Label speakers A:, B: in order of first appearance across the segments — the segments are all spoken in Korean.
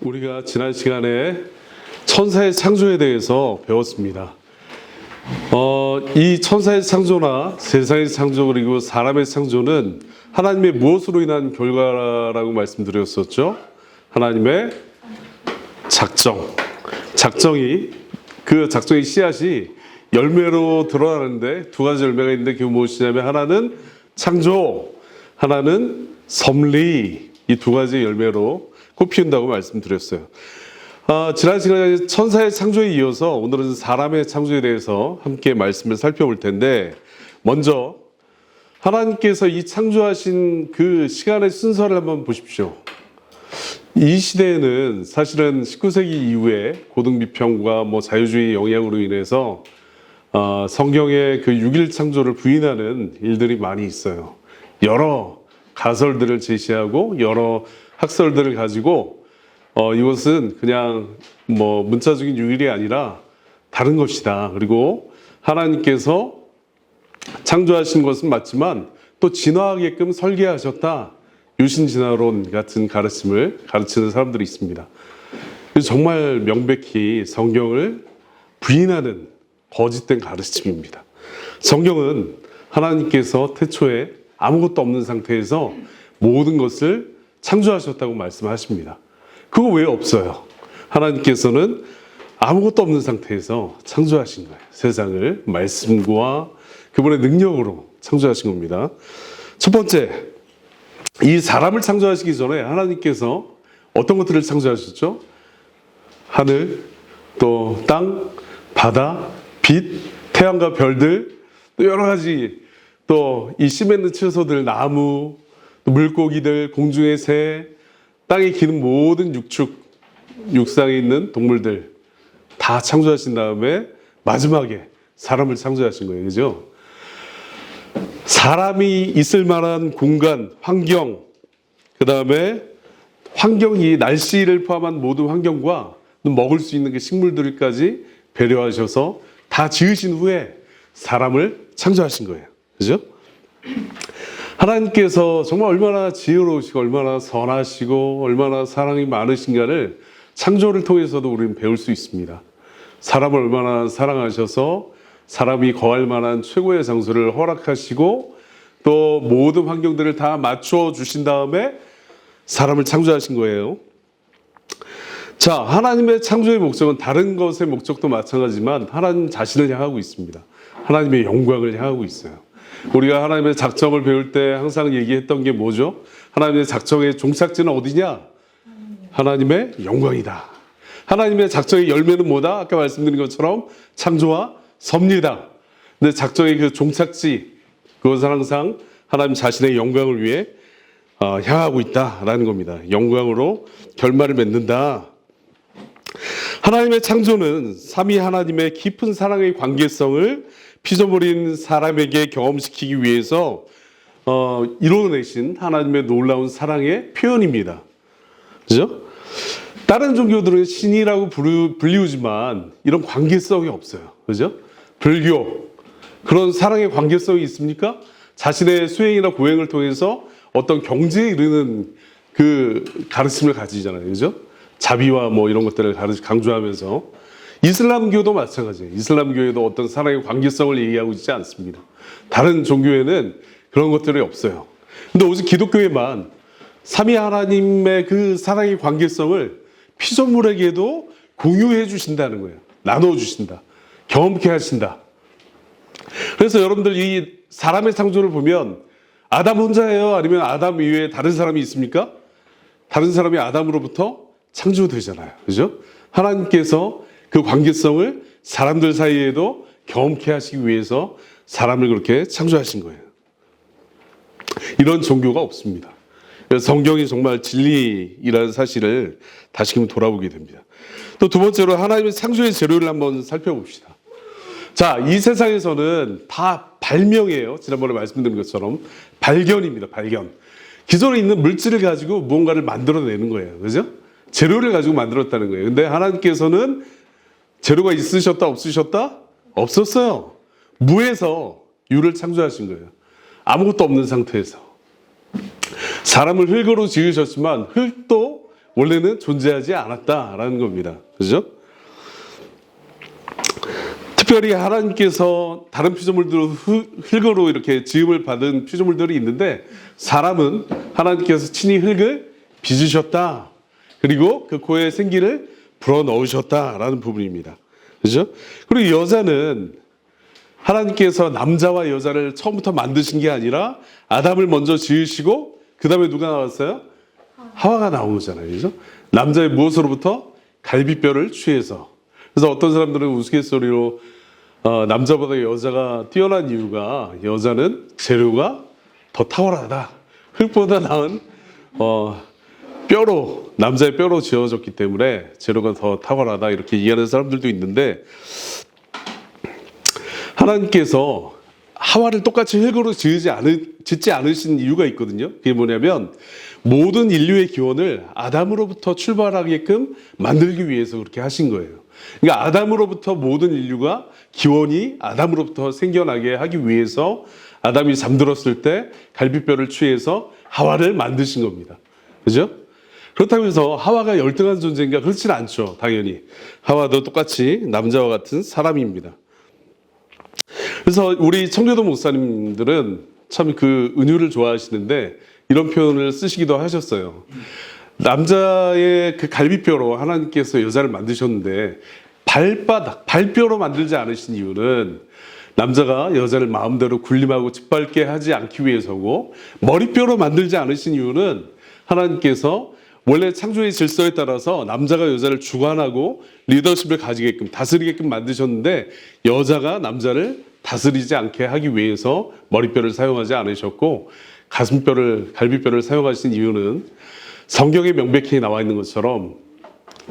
A: 우리가 지난 시간에 천사의 창조에 대해서 배웠습니다. 이 천사의 창조나 세상의 창조 그리고 사람의 창조는 하나님의 무엇으로 인한 결과라고 말씀드렸었죠? 하나님의 그 작정의 씨앗이 열매로 드러나는데 두 가지 열매가 있는데 그게 무엇이냐면 하나는 창조, 하나는 섭리, 이 두 가지 열매로 꽃피운다고 말씀드렸어요. 지난 시간에 천사의 창조에 이어서 오늘은 사람의 창조에 대해서 함께 말씀을 살펴볼 텐데, 먼저 하나님께서 이 창조하신 그 시간의 순서를 한번 보십시오. 이 시대에는 사실은 19세기 이후에 고등비평과 자유주의 영향으로 인해서 성경의 그 6일 창조를 부인하는 일들이 많이 있어요. 여러 가설들을 제시하고 여러 학설들을 가지고 이것은 그냥 문자적인 6일이 아니라 다른 것이다. 그리고 하나님께서 창조하신 것은 맞지만 또 진화하게끔 설계하셨다. 유신진화론 같은 가르침을 가르치는 사람들이 있습니다. 그래서 정말 명백히 성경을 부인하는 거짓된 가르침입니다. 성경은 하나님께서 태초에 아무것도 없는 상태에서 모든 것을 창조하셨다고 말씀하십니다. 그거 왜 없어요? 하나님께서는 아무것도 없는 상태에서 창조하신 거예요. 세상을 말씀과 그분의 능력으로 창조하신 겁니다. 첫 번째, 이 사람을 창조하시기 전에 하나님께서 어떤 것들을 창조하셨죠? 하늘, 또 땅, 바다, 빛, 태양과 별들, 또 여러 가지, 또 이 씨 맺는 채소들, 나무, 또 물고기들, 공중의 새, 땅에 기는 모든 육상에 있는 동물들 다 창조하신 다음에 마지막에 사람을 창조하신 거예요. 그죠? 사람이 있을 만한 공간, 환경, 그 다음에 환경이 날씨를 포함한 모든 환경과 먹을 수 있는 그 식물들까지 배려하셔서 다 지으신 후에 사람을 창조하신 거예요. 그죠? 하나님께서 정말 얼마나 지혜로우시고 얼마나 선하시고 얼마나 사랑이 많으신가를 창조를 통해서도 우리는 배울 수 있습니다. 사람을 얼마나 사랑하셔서 사람이 거할 만한 최고의 장소를 허락하시고 또 모든 환경들을 다 맞춰 주신 다음에 사람을 창조하신 거예요. 자, 하나님의 창조의 목적은 다른 것의 목적도 마찬가지지만 하나님 자신을 향하고 있습니다. 하나님의 영광을 향하고 있어요. 우리가 하나님의 작정을 배울 때 항상 얘기했던 게 뭐죠? 하나님의 작정의 종착지는 어디냐? 하나님의 영광이다. 하나님의 작정의 열매는 뭐다? 아까 말씀드린 것처럼 창조와 섭리다. 근데 작정의 그 종착지, 그것은 항상 하나님 자신의 영광을 위해 향하고 있다라는 겁니다. 영광으로 결말을 맺는다. 하나님의 창조는 삼위 하나님의 깊은 사랑의 관계성을 피조물인 사람에게 경험시키기 위해서 이루어내신 하나님의 놀라운 사랑의 표현입니다. 그죠? 다른 종교들은 신이라고 불리우지만 이런 관계성이 없어요. 그죠? 불교, 그런 사랑의 관계성이 있습니까? 자신의 수행이나 고행을 통해서 어떤 경지에 이르는 그 가르침을 가지잖아요. 그죠? 자비와 이런 것들을 강조하면서 이슬람교도 마찬가지예요. 이슬람교에도 어떤 사랑의 관계성을 얘기하고 있지 않습니다. 다른 종교에는 그런 것들이 없어요. 근데 오직 기독교에만 삼위 하나님의 그 사랑의 관계성을 피조물에게도 공유해 주신다는 거예요. 나눠 주신다. 경험케 하신다. 그래서 여러분들 이 사람의 창조를 보면 아담 혼자예요? 아니면 아담 이외에 다른 사람이 있습니까? 다른 사람이 아담으로부터 창조되잖아요. 그죠? 하나님께서 그 관계성을 사람들 사이에도 경험케 하시기 위해서 사람을 그렇게 창조하신 거예요. 이런 종교가 없습니다. 그래서 성경이 정말 진리이라는 사실을 다시금 돌아보게 됩니다. 또 두 번째로 하나님의 창조의 재료를 한번 살펴봅시다. 자, 이 세상에서는 다 발명이에요. 지난번에 말씀드린 것처럼 발견입니다. 발견. 기존에 있는 물질을 가지고 무언가를 만들어내는 거예요. 그죠? 재료를 가지고 만들었다는 거예요. 근데 하나님께서는 재료가 있으셨다 없으셨다? 없었어요. 무에서 유를 창조하신 거예요. 아무것도 없는 상태에서. 사람을 흙으로 지으셨지만 흙도 원래는 존재하지 않았다라는 겁니다. 그죠? 특별히 하나님께서 다른 피조물들로 흙으로 이렇게 지음을 받은 피조물들이 있는데 사람은 하나님께서 친히 흙을 빚으셨다. 그리고 그 코에 생기를 불어넣으셨다라는 부분입니다. 그죠? 그리고 여자는 하나님께서 남자와 여자를 처음부터 만드신 게 아니라 아담을 먼저 지으시고 그 다음에 누가 나왔어요? 하와가 나온 거잖아요. 그죠? 남자의 무엇으로부터? 갈비뼈를 취해서. 그래서 어떤 사람들은 우스갯소리로 남자보다 여자가 뛰어난 이유가 여자는 재료가 더 탁월하다. 흙보다 나은 뼈로 남자의 뼈로 지어졌기 때문에 재료가 더 탁월하다 이렇게 이해하는 사람들도 있는데 하나님께서 하와를 똑같이 흙으로 짓지 않으신 이유가 있거든요. 그게 뭐냐면 모든 인류의 기원을 아담으로부터 출발하게끔 만들기 위해서 그렇게 하신 거예요. 그러니까 아담으로부터 모든 인류가 기원이 아담으로부터 생겨나게 하기 위해서 아담이 잠들었을 때 갈비뼈를 취해서 하와를 만드신 겁니다. 그죠? 그렇다고 해서 하와가 열등한 존재인가? 그렇지는 않죠. 당연히. 하와도 똑같이 남자와 같은 사람입니다. 그래서 우리 청교도 목사님들은 참 그 은유를 좋아하시는데 이런 표현을 쓰시기도 하셨어요. 남자의 그 갈비뼈로 하나님께서 여자를 만드셨는데 발뼈로 만들지 않으신 이유는 남자가 여자를 마음대로 군림하고 짓밟게 하지 않기 위해서고 머리뼈로 만들지 않으신 이유는 하나님께서 원래 창조의 질서에 따라서 남자가 여자를 주관하고 리더십을 가지게끔 다스리게끔 만드셨는데 여자가 남자를 다스리지 않게 하기 위해서 머리뼈를 사용하지 않으셨고 갈비뼈를 사용하신 이유는 성경에 명백히 나와 있는 것처럼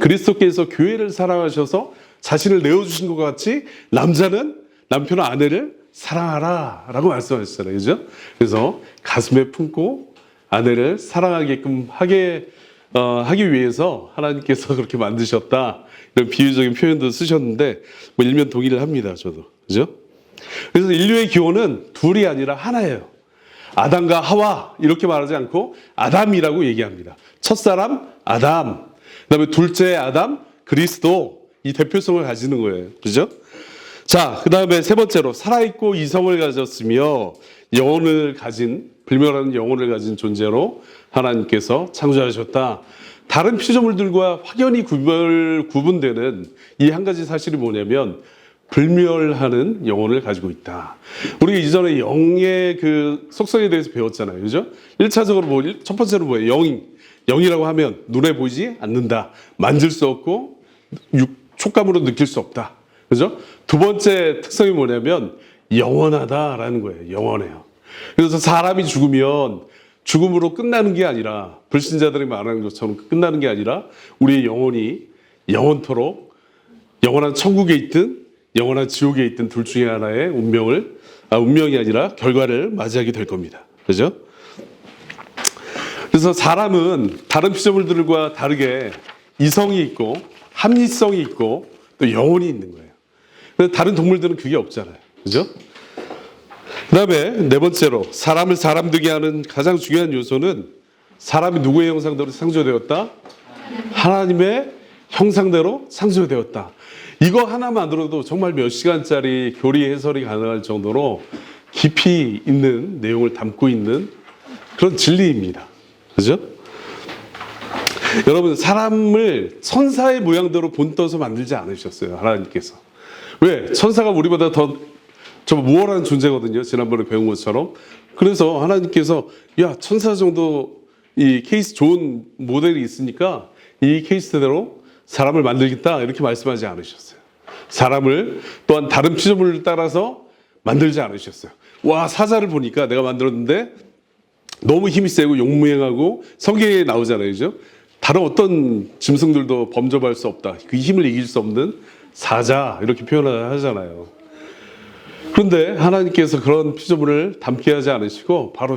A: 그리스도께서 교회를 사랑하셔서 자신을 내어주신 것 같이 남자는 남편과 아내를 사랑하라 라고 말씀하셨잖아요. 그죠? 그래서 가슴에 품고 아내를 사랑하게끔 하기 위해서 하나님께서 그렇게 만드셨다. 이런 비유적인 표현도 쓰셨는데 뭐 일면 동의를 합니다. 저도. 그죠? 그래서 인류의 기원은 둘이 아니라 하나예요. 아담과 하와 이렇게 말하지 않고 아담이라고 얘기합니다. 첫사람 아담, 그다음에 둘째 아담 그리스도 이 대표성을 가지는 거예요. 그죠? 자, 그다음에 세 번째로 살아있고 이성을 가졌으며 불멸하는 영혼을 가진 존재로 하나님께서 창조하셨다. 다른 피조물들과 확연히 구분되는 이 한 가지 사실이 뭐냐면 불멸하는 영혼을 가지고 있다. 우리가 이전에 영의 그 속성에 대해서 배웠잖아요. 그죠? 1차적으로 첫 번째로 뭐예요? 영이라고 하면 눈에 보이지 않는다. 만질 수 없고 촉감으로 느낄 수 없다. 그죠? 두 번째 특성이 뭐냐면 영원하다라는 거예요. 영원해요. 그래서 사람이 죽으면 죽음으로 끝나는 게 아니라 불신자들이 말하는 것처럼 끝나는 게 아니라 우리의 영혼이 영원토록 영원한 천국에 있든 영원한 지옥에 있든 둘 중에 하나의 운명이 아니라 결과를 맞이하게 될 겁니다. 그죠? 그래서 사람은 다른 피조물들과 다르게 이성이 있고 합리성이 있고 또 영혼이 있는 거예요. 근데 다른 동물들은 그게 없잖아요. 그죠? 그 다음에 네 번째로 사람을 사람 되게 하는 가장 중요한 요소는 사람이 누구의 형상대로 창조되었다? 하나님의 형상대로 창조되었다. 이거 하나만으로도 정말 몇 시간짜리 교리 해설이 가능할 정도로 깊이 있는 내용을 담고 있는 그런 진리입니다. 그죠? 여러분, 사람을 천사의 모양대로 본떠서 만들지 않으셨어요. 하나님께서. 왜? 천사가 우리보다 더 우월한 존재거든요. 지난번에 배운 것처럼. 그래서 하나님께서 천사 정도 이 케이스 좋은 모델이 있으니까 이 케이스대로 사람을 만들겠다 이렇게 말씀하지 않으셨어요. 사람을 또한 다른 피조물을 따라서 만들지 않으셨어요. 사자를 보니까 내가 만들었는데 너무 힘이 세고 용맹하고 성경에 나오잖아요. 그죠? 다른 어떤 짐승들도 범접할 수 없다. 그 힘을 이길 수 없는 사자 이렇게 표현을 하잖아요. 그런데 하나님께서 그런 피조물을 담게 하지 않으시고 바로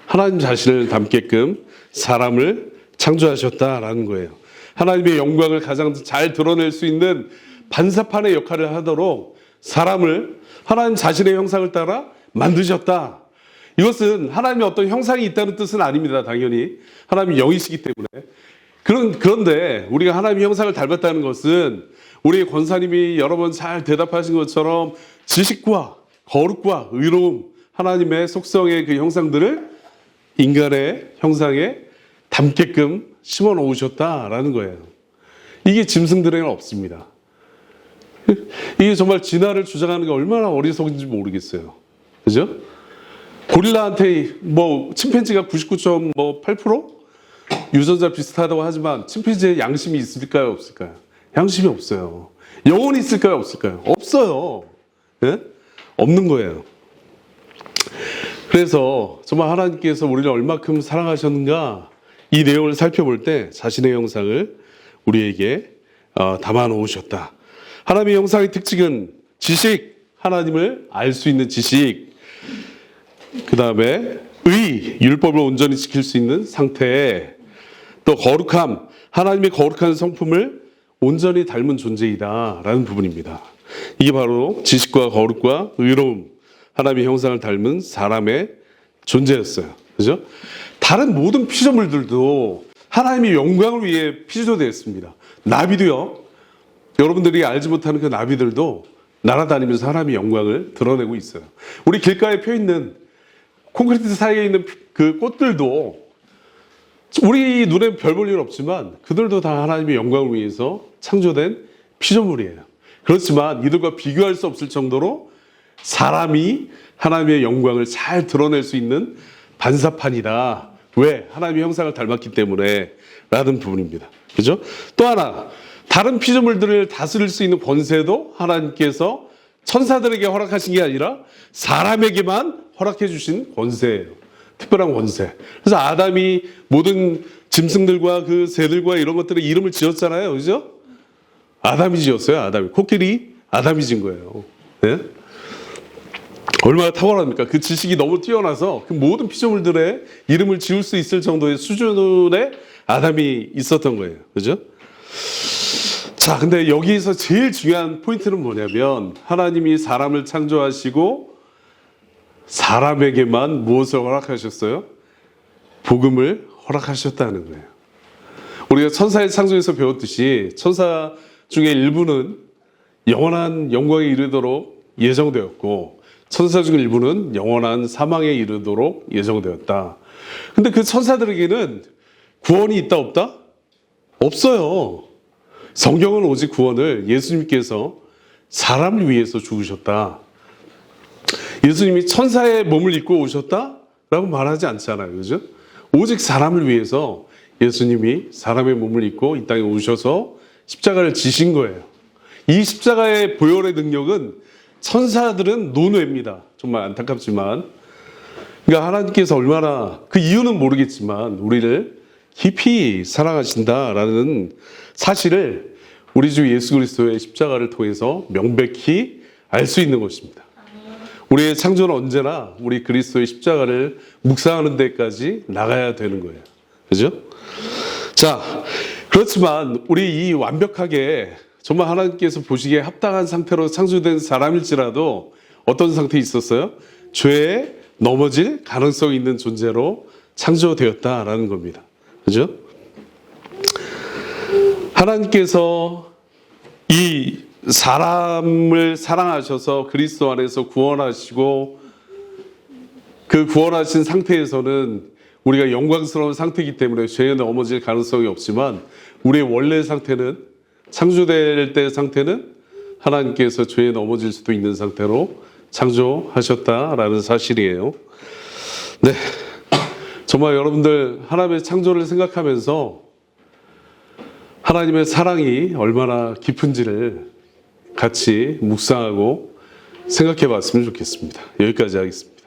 A: 하나님 자신을 담게끔 사람을 창조하셨다라는 거예요. 하나님의 영광을 가장 잘 드러낼 수 있는 반사판의 역할을 하도록 사람을 하나님 자신의 형상을 따라 만드셨다. 이것은 하나님의 어떤 형상이 있다는 뜻은 아닙니다. 당연히 하나님이 영이시기 때문에 그런데 우리가 하나님의 형상을 닮았다는 것은 우리 권사님이 여러 번 잘 대답하신 것처럼 지식과 거룩과 의로움, 하나님의 속성의 그 형상들을 인간의 형상에 담게끔 심어 놓으셨다라는 거예요. 이게 짐승들에는 없습니다. 이게 정말 진화를 주장하는 게 얼마나 어리석은지 모르겠어요. 그죠? 고릴라한테 침팬지가 99.8% 유전자 비슷하다고 하지만 침팬지에 양심이 있을까요? 없을까요? 양심이 없어요. 영혼이 있을까요? 없을까요? 없어요. 예? 없는 거예요. 그래서 정말 하나님께서 우리를 얼마큼 사랑하셨는가 이 내용을 살펴볼 때 자신의 형상을 우리에게 담아 놓으셨다. 하나님의 형상의 특징은 지식, 하나님을 알 수 있는 지식, 그 다음에 율법을 온전히 지킬 수 있는 상태, 또 거룩함, 하나님의 거룩한 성품을 온전히 닮은 존재이다 라는 부분입니다. 이게 바로 지식과 거룩과 의로움, 하나님의 형상을 닮은 사람의 존재였어요. 그죠? 다른 모든 피조물들도 하나님의 영광을 위해 피조되었습니다. 나비도요. 여러분들이 알지 못하는 그 나비들도 날아다니면서 하나님의 영광을 드러내고 있어요. 우리 길가에 펴 있는 콘크리트 사이에 있는 그 꽃들도 우리 눈에 별 볼 일 없지만 그들도 다 하나님의 영광을 위해서 창조된 피조물이에요. 그렇지만 이들과 비교할 수 없을 정도로 사람이 하나님의 영광을 잘 드러낼 수 있는 반사판이다. 왜? 하나님의 형상을 닮았기 때문에 라는 부분입니다. 그죠? 또 하나, 다른 피조물들을 다스릴 수 있는 권세도 하나님께서 천사들에게 허락하신 게 아니라 사람에게만 허락해 주신 권세예요. 특별한 권세. 그래서 아담이 모든 짐승들과 그 새들과 이런 것들의 이름을 지었잖아요. 그죠? 아담이 지었어요. 아담이. 코끼리 아담이 진 거예요. 네? 얼마나 탁월합니까? 그 지식이 너무 뛰어나서 그 모든 피조물들의 이름을 지을 수 있을 정도의 수준의 아담이 있었던 거예요. 그죠? 자, 근데 여기에서 제일 중요한 포인트는 뭐냐면 하나님이 사람을 창조하시고 사람에게만 무엇을 허락하셨어요? 복음을 허락하셨다는 거예요. 우리가 천사의 창조에서 배웠듯이 천사 중에 일부는 영원한 영광에 이르도록 예정되었고 천사 중 일부는 영원한 사망에 이르도록 예정되었다. 근데 그 천사들에게는 구원이 있다 없다? 없어요. 성경은 오직 구원을 예수님께서 사람을 위해서 죽으셨다. 예수님이 천사의 몸을 입고 오셨다라고 말하지 않잖아요. 그죠? 오직 사람을 위해서 예수님이 사람의 몸을 입고 이 땅에 오셔서 십자가를 지신 거예요. 이 십자가의 보혈의 능력은 천사들은 논외입니다. 정말 안타깝지만. 그러니까 하나님께서 얼마나 그 이유는 모르겠지만 우리를 깊이 사랑하신다라는 사실을 우리 주 예수 그리스도의 십자가를 통해서 명백히 알 수 있는 것입니다. 우리의 창조는 언제나 우리 그리스도의 십자가를 묵상하는 데까지 나가야 되는 거예요. 그죠? 자, 그렇지만 우리 이 완벽하게 정말 하나님께서 보시기에 합당한 상태로 창조된 사람일지라도 어떤 상태에 있었어요? 죄에 넘어질 가능성이 있는 존재로 창조되었다라는 겁니다. 그죠? 하나님께서 이 사람을 사랑하셔서 그리스도 안에서 구원하시고 그 구원하신 상태에서는 우리가 영광스러운 상태이기 때문에 죄에 넘어질 가능성이 없지만 우리의 원래 상태는 창조될 때 상태는 하나님께서 죄에 넘어질 수도 있는 상태로 창조하셨다라는 사실이에요. 네, 정말 여러분들 하나님의 창조를 생각하면서 하나님의 사랑이 얼마나 깊은지를 같이 묵상하고 생각해 봤으면 좋겠습니다. 여기까지 하겠습니다.